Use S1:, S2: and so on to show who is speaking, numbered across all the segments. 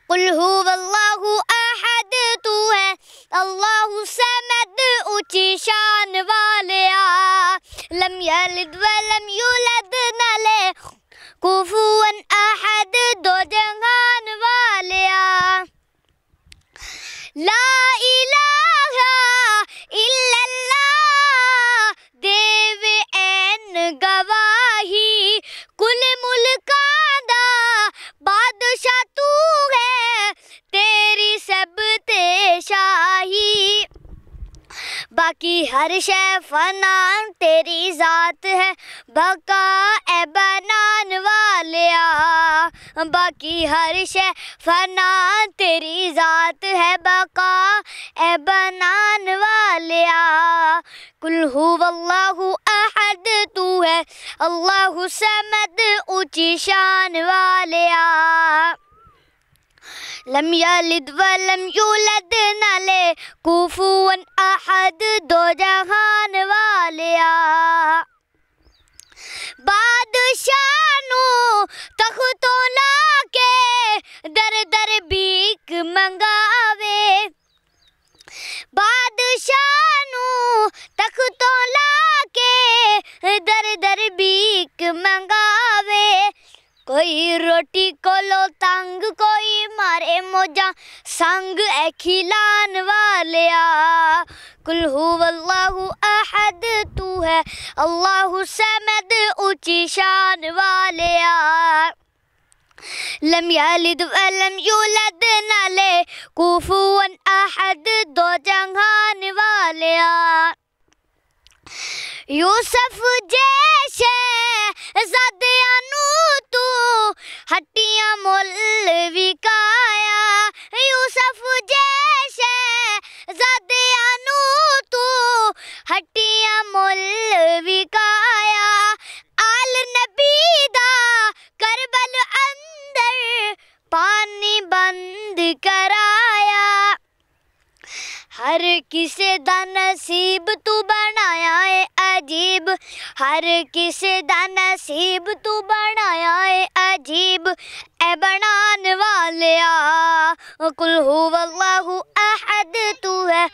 S1: कुल हुवल्लाहु अहद तू है अल्लाहु समद ऊंची शान वालिया। लम यलिद वलम यूलद न ले कुफुवन अहद दो जहान वालिया। ला इलाहा इल्लल्लाह देवे ऐन गवाही कुल मुल्कां दा बादशाह तू है तेरी सब ते शाही। बाकी हर शै फना तेरी ज़ात है बका ए बनान वालिया। बाकी हर शै फना तेरी ज़ात है बका ए बनान वालिया। कुल हुवल्लाहु अहद तू है अल्लाहु समद ऊंची शान वालिया। लम यलिद वलम यूलद न ले कुफुवन अहद दो जहान वालिया। बादशाह नू तख्तों लाके दर दर भीख मंगावे। बादशाह नू तख्तों लाके दर दर भीख मंगावे। कोई रोटी को लो तंग कोई मारे मौजा संग ए खिलान वालिया। कुल हुवल्लाहु अहद तू है अल्लाहु समद ऊंची शान वालिया। लम यलिद वलम यूलद न ले कुफुवन अहद दो जहान वालिया। यूसुफ जैसे ज़ादियां नू तू हट्टियां मुल विकाया। यूसुफ जैसे ज़ादियां नू तू हट्टियां मुल विकाया। आल नबी दा करबल अंदर पानी बंद कराया। हर किसे दा नसीब तू बनाया है अजीब। हर किसे दा नसीब तू बनाया है अजीब ए बनान वालिया। कुल हुवल्लाहु अहद तू है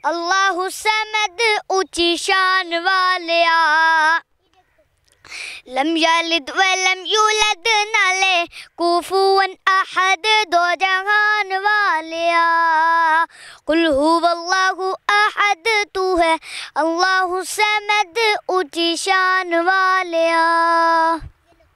S1: अल्लाहु समद ऊंची शान वालिया। लम यलिद वलम यूलद न ले कुफुवन अहद दो जहान वालिया। कुल हुवल्लाहु अहद तू है अल्लाहु समद ऊंची शान वालिया।